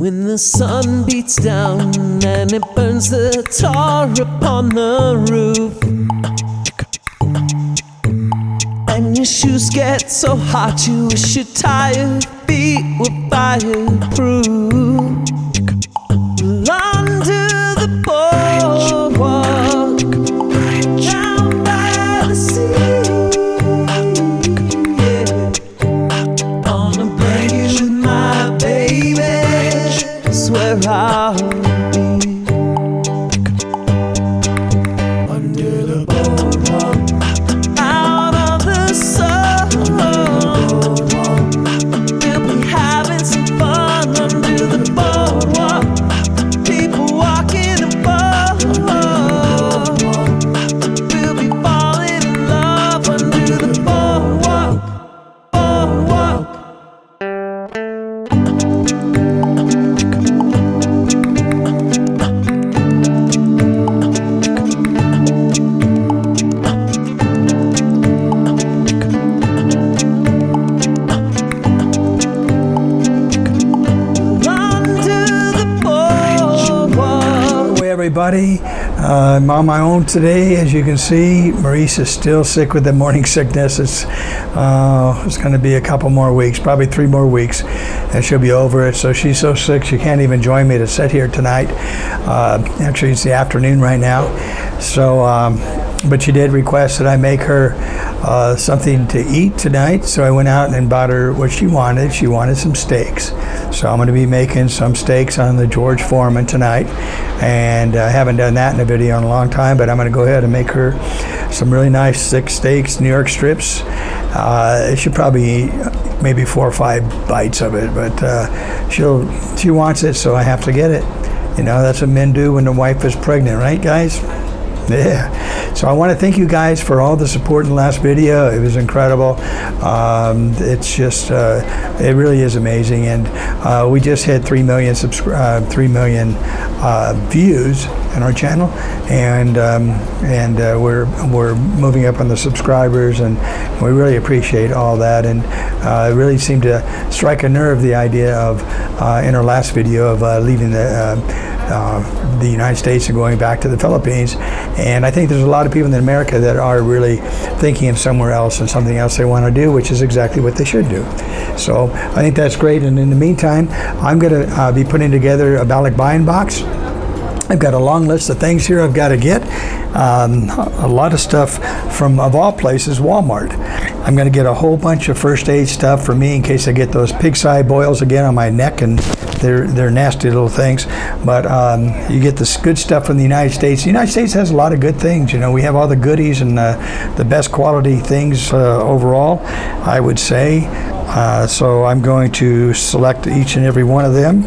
When the sun beats down and it burns the tar upon the roof, and your shoes get so hot you wish your tired feet were fireproof. Under the boardwalk, down by the sea, yeah. On a blanket with my baby, where I'll be. Under the boardwalk, out of the sun, we'll be having some fun. Under the boardwalk, people walking above, we'll be falling in love. Under the boardwalk, boardwalk. Everybody, I'm on my own today. As you can see, Maurice is still sick with the morning sickness. It's going to be a couple more weeks, probably 3 more weeks, and she'll be over it. So she's so sick she can't even join me to sit here tonight. Actually, it's the afternoon right now. So, but she did request that I make her something to eat tonight. So I went out and bought her what she wanted. She wanted some steaks. So I'm going to be making some steaks on the George Foreman tonight. And I haven't done that in a video in a long time, but I'm going to go ahead and make her some really nice thick steaks, New York strips. She'll probably eat maybe 4 or 5 bites of it, but she wants it, so I have to get it. You know, that's what men do when the wife is pregnant, right, guys? Yeah. So I want to thank you guys for all the support in the last video. It was incredible. It's just, it really is amazing. And we just hit 3 million views on our channel, and we're moving up on the subscribers, and we really appreciate all that. And it really seemed to strike a nerve, the idea of in our last video of leaving the United States and going back to the Philippines. And I think there's a lot of people in America that are really thinking of somewhere else and something else they want to do, which is exactly what they should do. So I think that's great. And in the meantime, I'm going to be putting together a Balik buying box. I've got a long list of things here I've got to get. A lot of stuff from, of all places, Walmart. I'm going to get a whole bunch of first aid stuff for me in case I get those pig's eye boils again on my neck, and they're nasty little things. But you get this good stuff from the United States. The United States has a lot of good things. You know, we have all the goodies and the best quality things overall, I would say. So I'm going to select each and every one of them.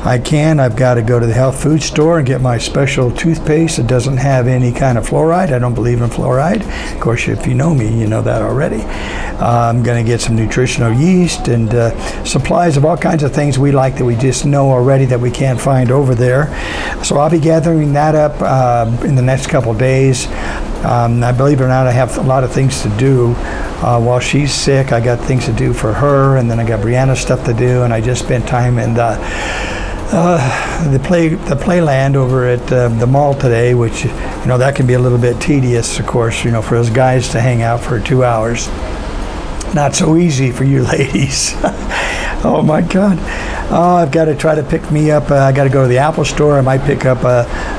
I've got to go to the health food store and get my special toothpaste that doesn't have any kind of fluoride. I don't believe in fluoride. Of course, if you know me, you know that already. I'm going to get some nutritional yeast and supplies of all kinds of things we like that we just know already that we can't find over there. So I'll be gathering that up in the next couple days. I believe it or not, I have a lot of things to do while she's sick. I got things to do for her, and then I got Brianna's stuff to do, and I just spent time in the playland over at the mall today, which, you know, that can be a little bit tedious, of course, you know, for us guys to hang out for 2 hours. Not so easy for you ladies. Oh my God. I've got to try to pick me up. I got to go to the Apple store. I might pick up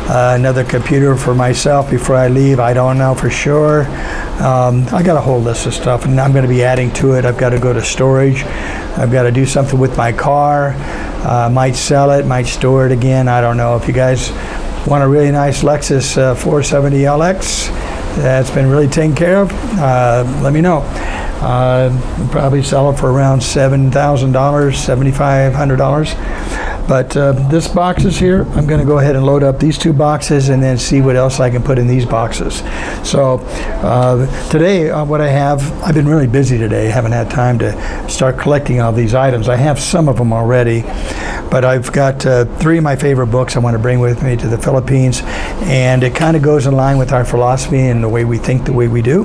another computer for myself before I leave. I don't know for sure. I got a whole list of stuff, and I'm going to be adding to it. I've got to go to storage. I've got to do something with my car. Might sell it, might store it again. I don't know. If you guys want a really nice Lexus 470LX that's been really taken care of, let me know. Probably sell it for around $7,000, $7,500. But this box is here. I'm going to go ahead and load up these 2 boxes and then see what else I can put in these boxes. So today, what I have, I've been really busy today. I haven't had time to start collecting all these items. I have some of them already, but I've got 3 of my favorite books I want to bring with me to the Philippines, and it kind of goes in line with our philosophy and the way we think, the way we do.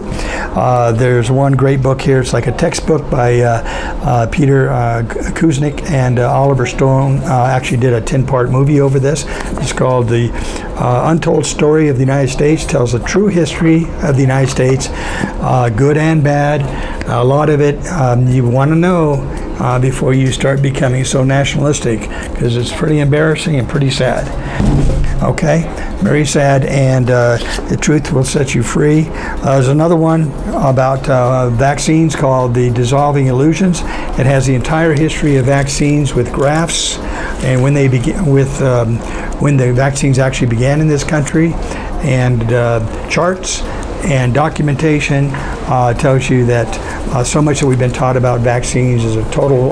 There's one great book here. It's like a textbook by Peter Kuznick and Oliver Stone. actually did a 10-part movie over this. It's called The Untold Story of the United States. Tells the true history of the United States, good and bad. A lot of it you want to know before you start becoming so nationalistic, because it's pretty embarrassing and pretty sad. Okay, very sad, and the truth will set you free. There's another one about vaccines called The Dissolving Illusions. It has the entire history of vaccines with graphs and when they begin with when the vaccines actually began in this country, and charts and documentation. Tells you that so much that we've been taught about vaccines is a total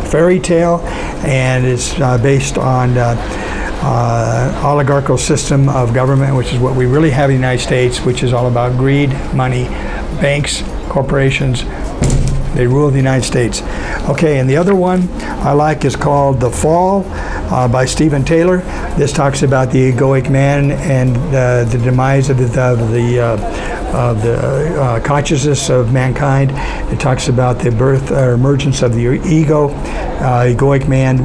fairy tale, and it's based on oligarchical system of government, which is what we really have in the United States, which is all about greed, money, banks, corporations. They rule the United States. Okay, and the other one I like is called The Fall by Stephen Taylor. This talks about the egoic man and the demise of the consciousness of mankind. It talks about the birth or emergence of the ego, egoic man,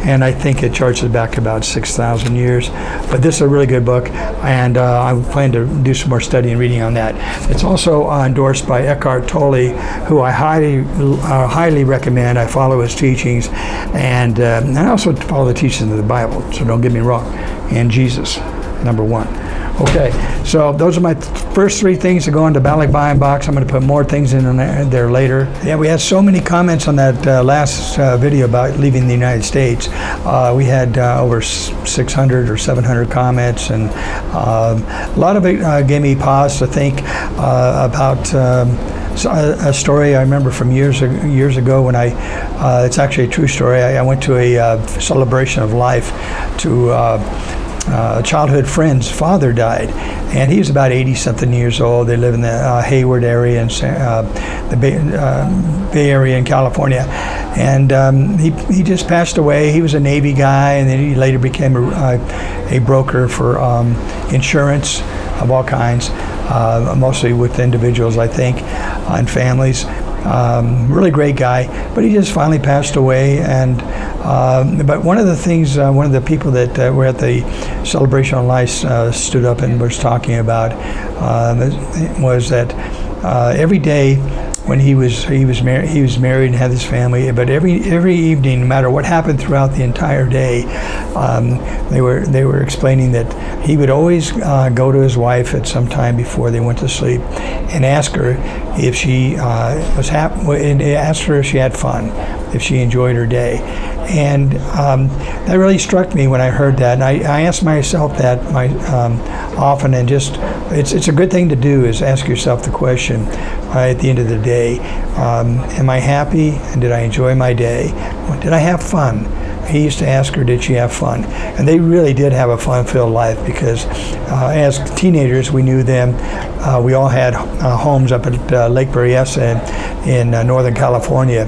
and I think it charts it back about 6,000 years. But this is a really good book, and I plan to do some more study and reading on that. It's also endorsed by Eckhart Tolle, who I highly recommend. I follow his teachings, and I also follow the teachings of the Bible, so don't get me wrong, and Jesus, number one. Okay, so those are my first three things to go into Balik Buying Box. I'm going to put more things in there later. Yeah, we had so many comments on that last video about leaving the United States. We had over 600 or 700 comments, and a lot of it gave me pause to think about a story I remember from years ago when it's actually a true story. I went to a celebration of life to a childhood friend's father died, and he was about 80-something years old. They live in the Hayward area in the Bay Area in California, and he just passed away. He was a Navy guy, and then he later became a broker for insurance of all kinds, mostly with individuals, I think, and families. Really great guy, but he just finally passed away. And but one of the things, one of the people that were at the celebration on life stood up and was talking about was that every day when he was married and had his family, but every evening, no matter what happened throughout the entire day, they were explaining that he would always go to his wife at some time before they went to sleep and ask her if she was happy, and asked her if she had fun, if she enjoyed her day. And that really struck me when I heard that, and I asked myself that often, and just it's a good thing to do, is ask yourself the question at the end of the day, am I happy, and did I enjoy my day? Did I have fun? He used to ask her, did she have fun? And they really did have a fun-filled life, because as teenagers, we knew them. We all had homes up at Lake Berryessa in Northern California.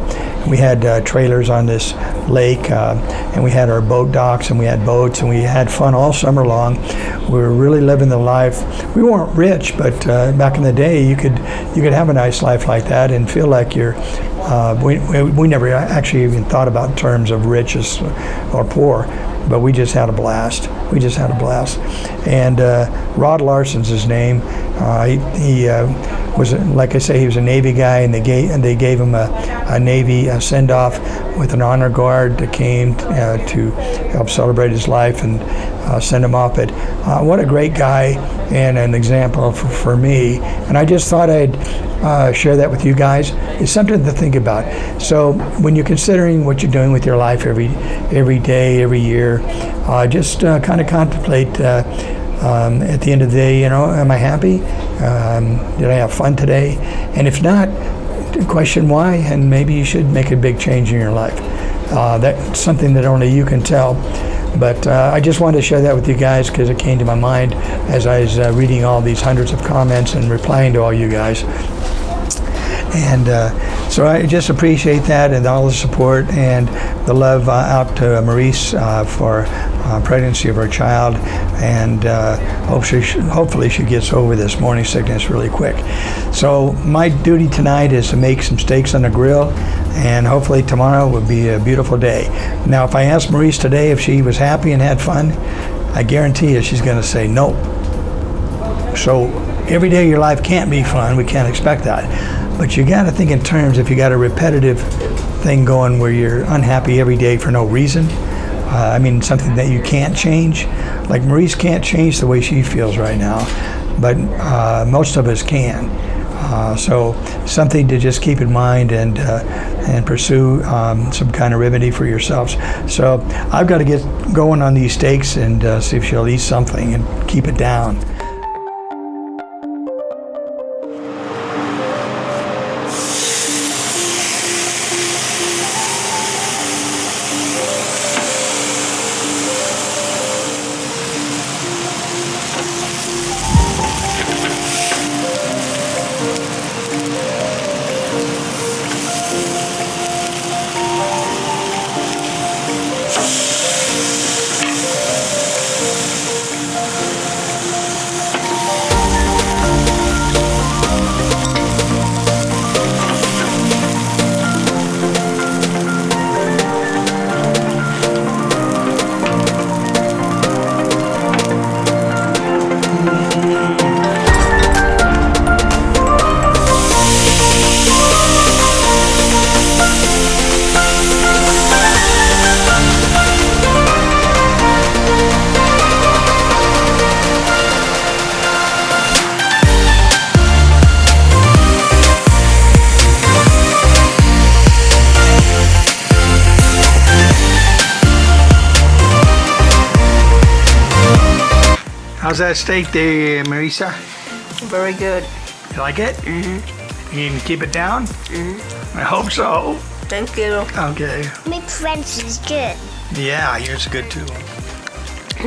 We had trailers on this lake, and we had our boat docks, and we had boats, and we had fun all summer long. We were really living the life. We weren't rich, but back in the day, you could have a nice life like that and feel like you're. We never actually even thought about terms of rich or poor, but we just had a blast. We just had a blast. And Rod Larson's his name. He was, like I say, he was a Navy guy, and they gave him a Navy send-off with an honor guard that came to help celebrate his life and send him off. But what a great guy and an example for me. And I just thought I'd share that with you guys. It's something to think about. So when you're considering what you're doing with your life every day, every year, just kind of contemplate at the end of the day, am I happy? Did I have fun today? And if not, question why, and maybe you should make a big change in your life. That's something that only you can tell. But I just wanted to share that with you guys because it came to my mind as I was reading all these hundreds of comments and replying to all you guys. And so I just appreciate that and all the support and the love out to Maurice for pregnancy of her child, and hopefully she gets over this morning sickness really quick. So my duty tonight is to make some steaks on the grill and hopefully tomorrow will be a beautiful day. Now, if I asked Maurice today if she was happy and had fun, I guarantee you she's going to say no. So every day of your life can't be fun. We can't expect that. But you got to think in terms, if you got a repetitive thing going where you're unhappy every day for no reason, I mean, something that you can't change. Like Maurice can't change the way she feels right now, but most of us can. So something to just keep in mind and pursue some kind of remedy for yourselves. So I've got to get going on these steaks and see if she'll eat something and keep it down. How's that steak there, Marisa? Very good. You like it? Mm-hmm. You can keep it down? Mm-hmm. I hope so. Thank you. Okay. My French is good. Yeah, yours is good too.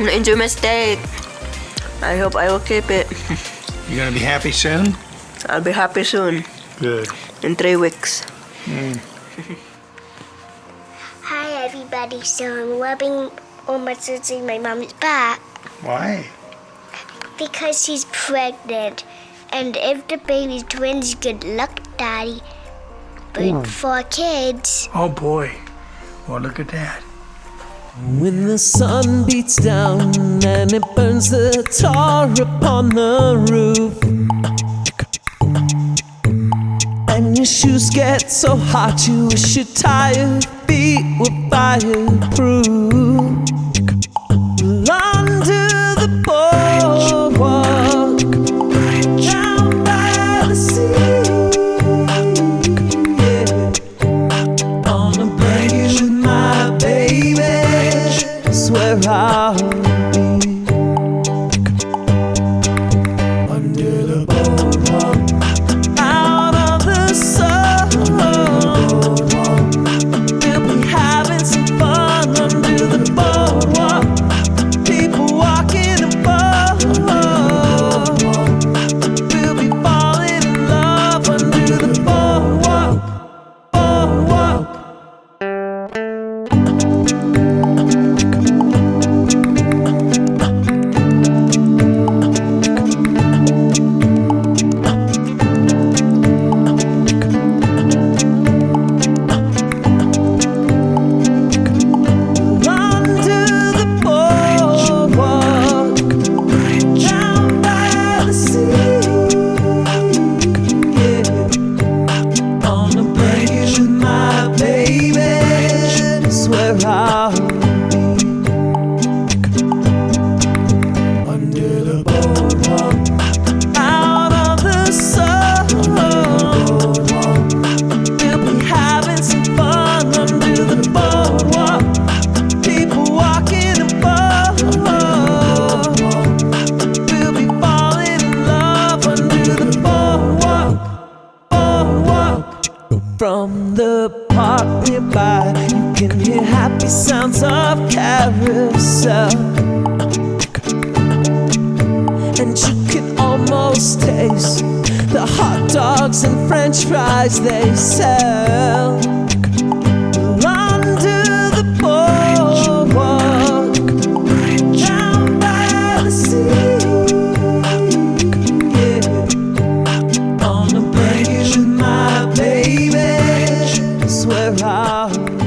Enjoy my steak. I hope I will keep it. You gonna be happy soon? I'll be happy soon. Good. In 3 weeks. Hi everybody, so I'm rubbing on my sister and my mom's back Why? because she's pregnant. And if the baby's twins, good luck, Daddy. But for kids, Oh boy. Well, look at that. When the sun beats down and it burns the tar upon the roof, and your shoes get so hot you wish your tired feet were fireproof. Under the boardwalk, down by the sea, yeah. On a blanket with my baby, swear I'll be under the boardwalk, out of the sun. We'll be having some fun under the boardwalk. People walking above. We'll be falling in love under the boardwalk. Boardwalk. Under the boardwalk, down by the sea, yeah. On a blanket with my baby, swear I'll be under the boardwalk, out of the sun. We'll be having some fun under the boardwalk. People walking above. We'll be falling in love under the boardwalk. Boardwalk. From the park nearby, you can hear happy sounds of carousel, and you can almost taste the hot dogs and French fries they sell. Under the boardwalk, down by the sea, yeah. On a blanket with my baby, swear we're out.